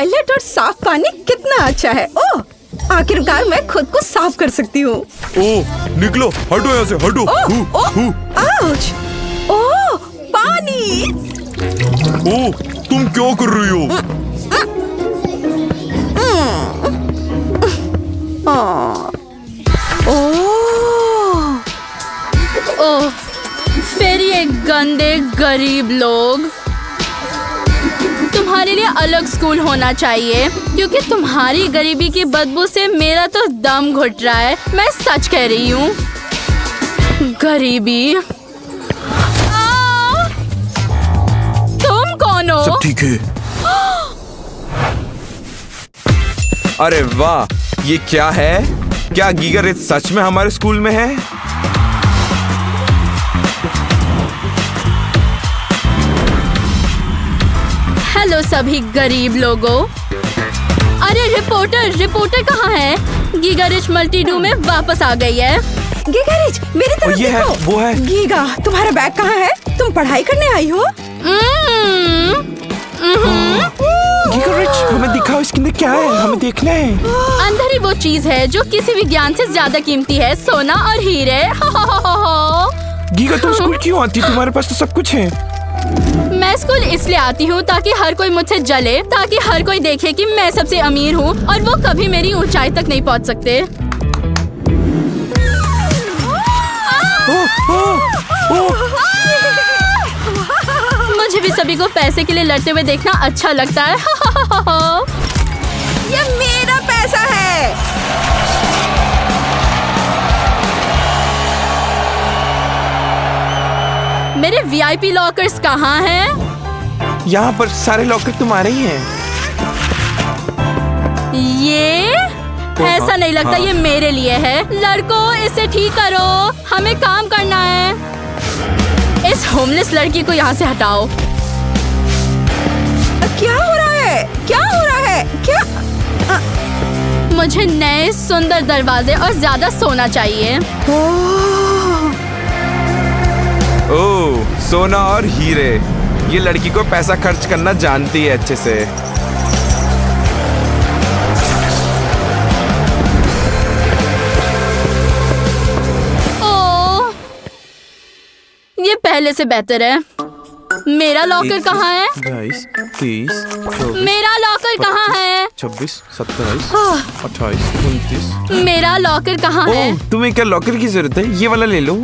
Toilet और साफ पानी कितना अच्छा है। ओह, आखिरकार मैं खुद को साफ कर सकती हूँ। ओह, निकलो, हटो यहाँ से, हटो। आउच! ओह, पानी! ओह, तुम क्या कर रही हो? ओह, फिर ये गंदे गरीब लोग। तुम्हारे लिए अलग स्कूल होना चाहिए, क्योंकि तुम्हारी गरीबी की बदबू से मेरा तो दम घुट रहा है। मैं सच कह रही हूँ। गरीबी। तुम कौन हो? सब ठीक है। अरे वाह, ये क्या है? क्या गीगर रिच सच में हमारे स्कूल में है? हेलो सभी गरीब लोगों। अरे रिपोर्टर कहाँ है? गीगा रिच मल्टी-डू में वापस आ गई है। गीगा रिच, मेरी तरफ ये है, देखो। वो है। गीगा, तुम्हारा बैग कहाँ है? तुम पढ़ाई करने आई हो? गीगर रिच, हमें दिखाओ इसके अंदर क्या है, हमें देखना है। अंदर ही वो चीज है जो किसी विज्ञान से ज्यादा कीमती है, सोना और हीरे। गीगा, तुम स्कूल क्यों आती? तुम्हारे पास तो सब कुछ है। मैं स्कूल इसलिए आती हूँ ताकि हर कोई मुझसे जले, ताकि हर कोई देखे कि मैं सबसे अमीर हूँ और वो कभी मेरी ऊंचाई तक नहीं पहुँच सकते। मुझे भी सभी को पैसे के लिए लड़ते हुए देखना अच्छा लगता है। ये मेरा पैसा है। मेरे VIP लॉकर्स कहाँ हैं? यहाँ पर सारे लॉकर तुम्हारे ही हैं। ये ऐसा नहीं लगता, ये मेरे लिए है। लड़कों, इसे ठीक करो, हमें काम करना है। इस होमलेस लड़की को यहाँ से हटाओ। क्या हो रहा है? क्या हो रहा है? क्या? मुझे नए सुंदर दरवाजे और ज्यादा सोना चाहिए। ओह, सोना और हीरे। ये लड़की को पैसा खर्च करना जानती है अच्छे से। ओह, ये पहले से बेहतर है। मेरा लॉकर कहाँ है? 22, 23, 24, मेरा लॉकर कहाँ है? 26, 27, 28, 29। मेरा लॉकर कहाँ है? ओह, तुम्हें क्या लॉकर की जरूरत है? ये वाला ले लो।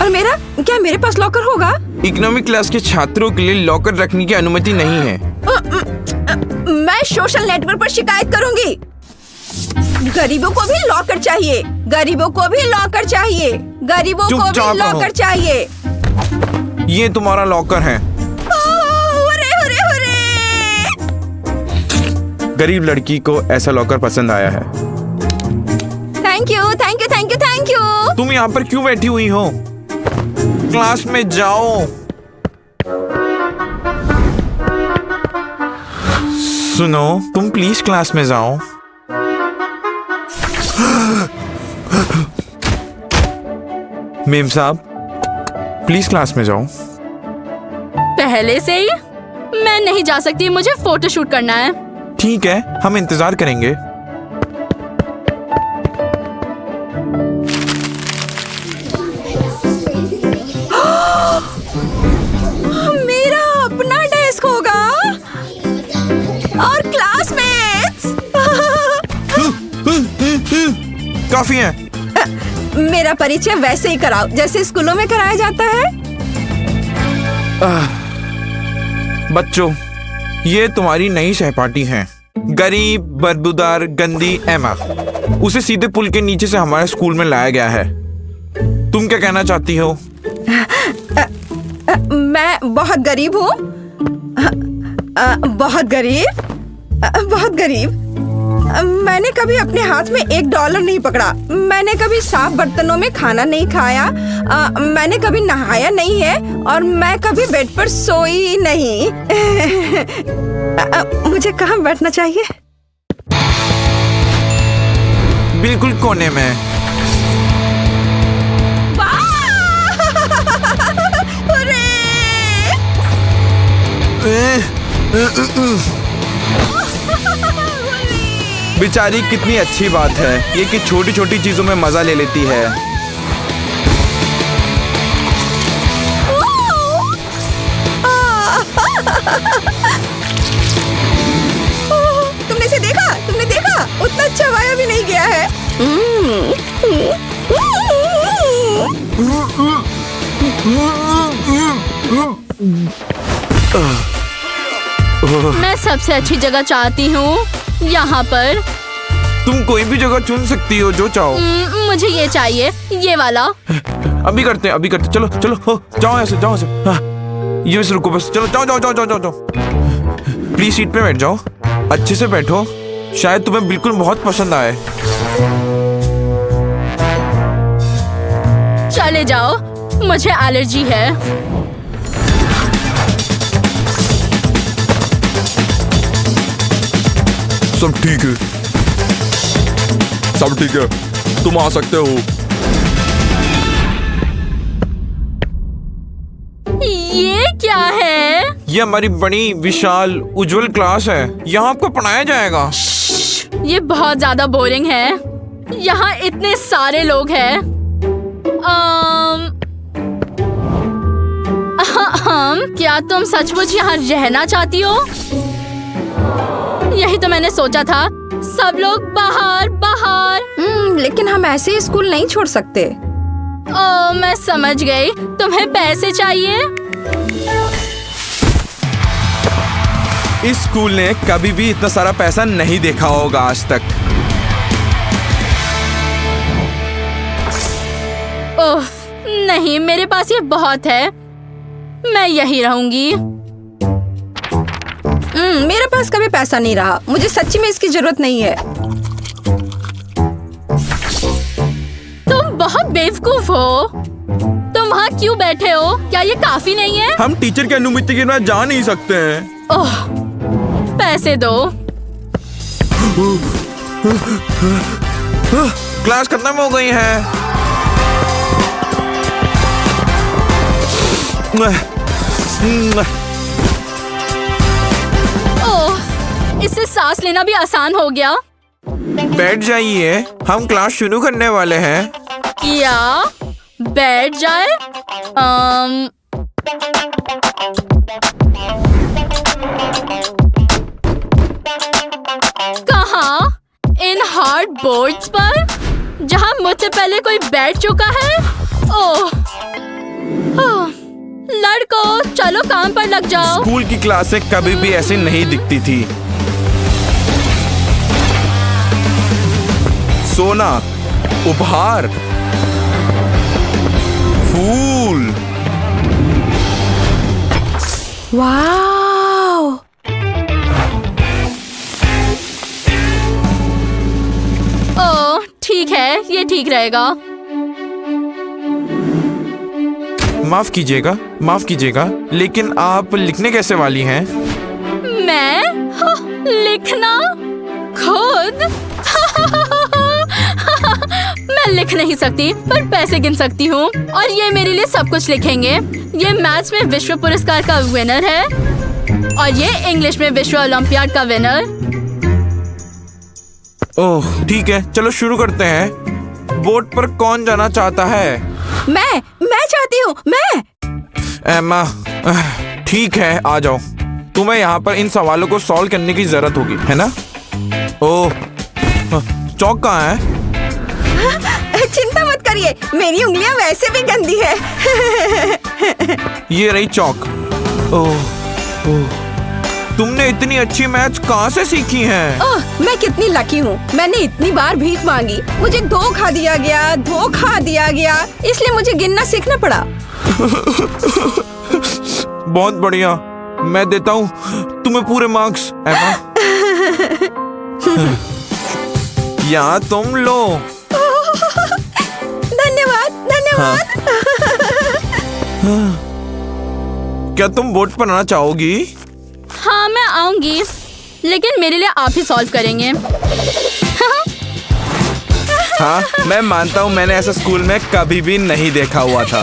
और मेरा? क्या मेरे पास लॉकर होगा? इकोनॉमिक क्लास के छात्रों के लिए लॉकर रखने की अनुमति नहीं है। मैं सोशल नेटवर्क पर शिकायत करूंगी। गरीबों को भी लॉकर चाहिए। गरीबों को भी लॉकर चाहिए। गरीबों को भी लॉकर चाहिए। ये तुम्हारा लॉकर है। Hurray, hurray, hurray. गरीब लड़की को ऐसा लॉकर पसंद आया है। Thank you, thank you, thank you, thank you. तुम यहाँ पर क्यों बैठी हुई हो? क्लास में जाओ। सुनो, तुम प्लीज क्लास में जाओ। मेम साहब, प्लीज क्लास में जाओ। पहले से ही? मैं नहीं जा सकती, मुझे फोटो शूट करना है। ठीक है, हम इंतजार करेंगे। मेरा अपना डेस्क होगा और क्लासमेट्स। काफी है। मेरा परिचय वैसे ही कराओ जैसे स्कूलों में कराया जाता है। बच्चों, ये तुम्हारी नई सहपाठी हैं। गरीब, बदबूदार, गंदी एमा। उसे सीधे पुल के नीचे से हमारे स्कूल में लाया गया है। तुम क्या कहना चाहती हो? मैं बहुत गरीब हूँ। बहुत गरीब, बहुत गरीब। मैंने कभी अपने हाथ में $1 नहीं पकड़ा। मैंने कभी साफ बर्तनों में खाना नहीं खाया। मैंने कभी नहाया नहीं है और मैं कभी बेड पर सोई नहीं। मुझे कहाँ बैठना चाहिए? बिल्कुल कोने में। बेचारी कितनी अच्छी बात है ये कि छोटी छोटी चीजों में मजा ले लेती है। तुमने इसे देखा? तुमने देखा? उतना अच्छा वाया भी नहीं गया है। मैं सबसे अच्छी जगह चाहती हूँ, यहाँ पर। तुम कोई भी जगह चुन सकती हो जो चाहो। मुझे ये चाहिए, ये वाला। अभी करते हैं, अभी करते हैं। चलो चलो हो, जाओ ऐसे, जाओ ऐसे। हाँ, ये बस रुको, बस चलो, जाओ जाओ जाओ जाओ जाओ जाओ। प्लीज सीट पे बैठ जाओ, अच्छे से बैठो, शायद तुम्हें बिल्कुल बहुत पसंद आए। चले जाओ, मुझे एलर्जी है। सब ठीक है, सब ठीक है, तुम आ सकते हो। ये क्या है? ये हमारी बड़ी विशाल उज्जवल क्लास है, यहाँ आपको पढ़ाया जाएगा। ये बहुत ज्यादा बोरिंग है, यहाँ इतने सारे लोग हैं। क्या तुम सचमुच यहाँ रहना चाहती हो? यही तो मैंने सोचा था, सब लोग बाहर बाहर। लेकिन हम ऐसे ही स्कूल नहीं छोड़ सकते। ओह, मैं समझ गई, तुम्हें पैसे चाहिए। इस स्कूल ने कभी भी इतना सारा पैसा नहीं देखा होगा आज तक। ओह नहीं, मेरे पास ये बहुत है, मैं यही रहूंगी। मेरे पास कभी पैसा नहीं रहा, मुझे सच्ची में इसकी जरूरत नहीं है। तुम बहुत बेवकूफ हो, तुम वहाँ क्यों बैठे हो? क्या ये काफी नहीं है? हम टीचर की अनुमति के बिना जा नहीं सकते हैं। ओह, पैसे दो। क्लास खत्म हो गई है। ओह, इससे सांस लेना भी आसान हो गया। बैठ जाइए, हम क्लास शुरू करने वाले हैं। क्या बैठ जाए? कहाँ? इन हार्ड बोर्ड्स पर, जहाँ मुझसे पहले कोई बैठ चुका है। ओह, लड़कों, चलो काम पर लग जाओ। स्कूल की क्लासें कभी भी ऐसे नहीं दिखती थी। सोना, उपहार, फूल। वाव! ओह ठीक है, ये ठीक रहेगा। माफ कीजिएगा, लेकिन आप लिखने कैसे वाली हैं? मैं लिखना खुद? मैं लिख नहीं सकती, पर पैसे गिन सकती हूँ, और ये मेरे लिए सब कुछ लिखेंगे। ये मैथ्स में विश्व पुरस्कार का विनर है, और ये इंग्लिश में विश्व ओलंपियाड का विनर। ओह ठीक है, चलो शुरू करते हैं। बोट पर कौन जाना चाहता है? मैं चाहती हूँ, मैं। एम्मा, ठीक है, आ जाओ। तुम्हें यहाँ पर इन सवालों को सॉल्व करने की जरूरत होगी, है ना? ओह, चौक कहाँ है? चिंता मत करिए, मेरी उंगलियां वैसे भी गंदी है। ये रही चौक। ओह, तुमने इतनी अच्छी मैथ्स कहाँ से सीखी हैं? ओह, मैं कितनी लकी हूँ। मैंने इतनी बार भीख मांगी, मुझे धोखा दिया गया, इसलिए मुझे गिनना सीखना पड़ा। बहुत बढ़िया, मैं देता हूँ तुम्हें पूरे मार्क्स, एम्मा। यहाँ तुम लो। धन्यवाद। क्या तुम बोट पर आना चाहोगी? हाँ मैं आऊंगी, लेकिन मेरे लिए आप ही सॉल्व करेंगे। हाँ, मैं मानता हूँ, मैंने ऐसा स्कूल में कभी भी नहीं देखा हुआ था।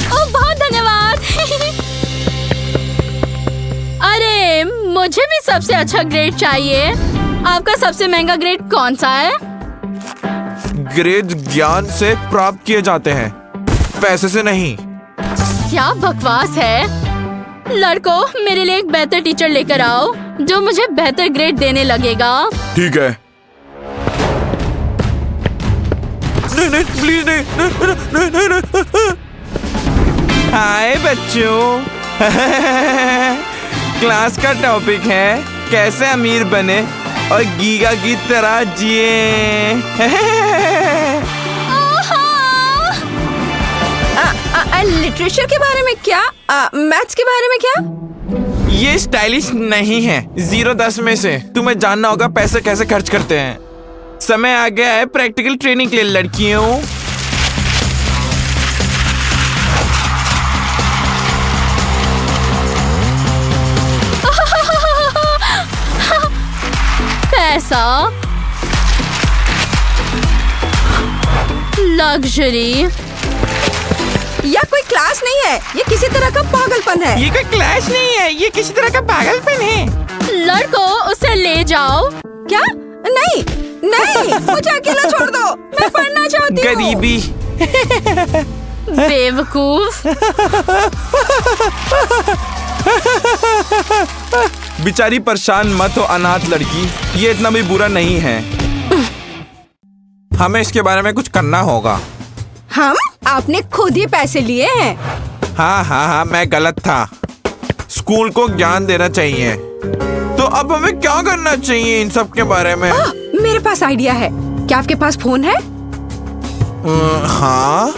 ओह बहुत धन्यवाद। मुझे भी सबसे अच्छा ग्रेड चाहिए। आपका सबसे महंगा ग्रेड कौन सा है? ग्रेड ज्ञान से प्राप्त किए जाते हैं, पैसे से नहीं। क्या बकवास है। लड़कों, मेरे लिए एक बेहतर टीचर लेकर आओ जो मुझे बेहतर ग्रेड देने लगेगा। ठीक है। नहीं नहीं प्लीज नहीं। हाय बच्चों। क्लास का टॉपिक है कैसे अमीर बने और गीगा की तरह जिए। लिटरेचर के बारे में क्या? मैथ्स के बारे में क्या? ये स्टाइलिश नहीं है। 0-10 में से तुम्हें जानना होगा पैसे कैसे खर्च करते हैं। समय आ गया है प्रैक्टिकल ट्रेनिंग के लिए लड़कियों। पैसा, लग्जरी, या कोई क्लास नहीं है, ये किसी तरह का पागलपन है। ये कोई क्लास नहीं है, ये किसी तरह का पागलपन है। लड़कों उसे ले जाओ। क्या? नहीं नहीं, मुझे अकेला छोड़ दो, मैं पढ़ना चाहती हूँ। गरीबी। बेवकूफ। बेचारी परेशान मत हो अनाथ लड़की, ये इतना भी बुरा नहीं है। हमें इसके बारे में कुछ करना होगा। हम? आपने खुद ही पैसे लिए हैं। हाँ, मैं गलत था। स्कूल को ज्ञान देना चाहिए। तो अब हमें क्या करना चाहिए इन सब के बारे में? मेरे पास आइडिया है। क्या आपके पास फोन है? हाँ।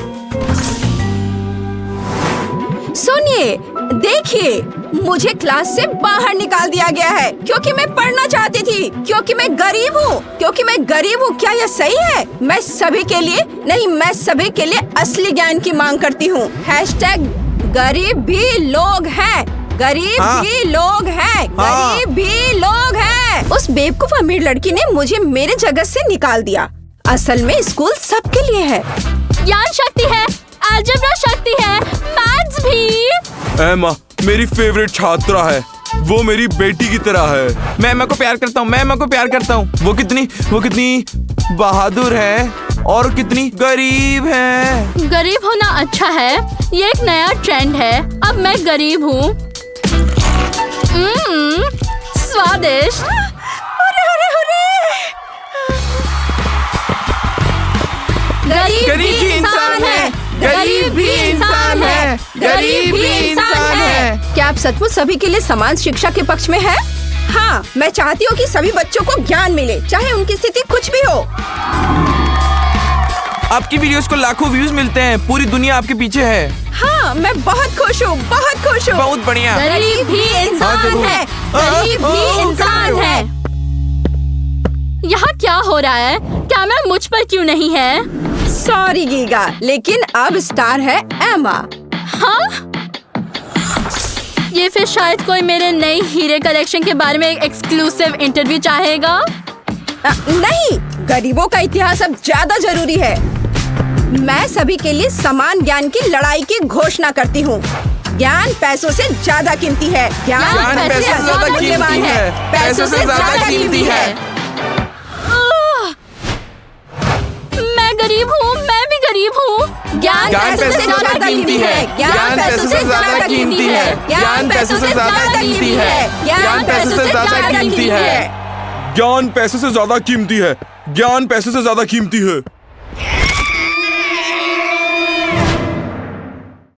सुनिए, देखिए, मुझे क्लास से बाहर निकाल दिया गया है क्योंकि मैं पढ़ना चाहती थी, क्योंकि मैं गरीब हूँ। क्या यह सही है? मैं सभी के लिए असली ज्ञान की मांग करती हूँ। #गरीब भी लोग हैं। गरीब हाँ। भी लोग हैं। हाँ। गरीब भी लोग हैं। उस बेवकूफ अमीर लड़की ने मुझे मेरे जगह से निकाल दिया। असल में स्कूल सबके लिए है। ज्ञान शक्ति है, अलजेब्रा शक्ति है, मैथ्स भी। एमा मेरी फेवरेट छात्रा है, वो मेरी बेटी की तरह है। मैं एमा को प्यार करता हूँ। वो कितनी बहादुर है और कितनी गरीब है। गरीब होना अच्छा है, ये एक नया ट्रेंड है। अब मैं गरीब हूँ। स्वादिष्ट। गरीब भी इंसान है। गरीब भी इंसान है। गरीब भी इंसान है। क्या आप सचमुच सभी के लिए समान शिक्षा के पक्ष में हैं? हाँ, मैं चाहती हूँ कि सभी बच्चों को ज्ञान मिले, चाहे उनकी स्थिति कुछ भी हो। आपकी वीडियोस को लाखों व्यूज मिलते हैं, पूरी दुनिया आपके पीछे है। हाँ, मैं बहुत खुश हूँ। बहुत बढ़िया। गरीब भी इंसान जरूर। है। गरीब भी इंसान है। यहाँ क्या हो रहा है? कैमरा मुझ पर क्यों नहीं है? सॉरी गीगा, लेकिन अब स्टार है एमा। हाँ? ये फिर शायद कोई मेरे नई हीरे कलेक्शन के बारे में एक एक्सक्लूसिव इंटरव्यू चाहेगा। नहीं, गरीबों का इतिहास अब ज्यादा जरूरी है। मैं सभी के लिए समान ज्ञान की लड़ाई की घोषणा करती हूँ। ज्ञान पैसों से ज्यादा कीमती है। ज्ञान पैसों से ज्यादा मूल्यवान कीमती है। पैसों से ज्यादा कीमती है। मैं गरीब हूँ, मैं भी गरीब हूँ। ज्ञान पैसों से ज्यादा कीमती है। ज्ञान पैसों से ज्यादा कीमती है। ज्ञान पैसों से ज्यादा कीमती है। ज्ञान पैसों से ज्यादा कीमती है। ज्ञान पैसे से ज्यादा कीमती है। ज्ञान पैसे से ज्यादा कीमती है।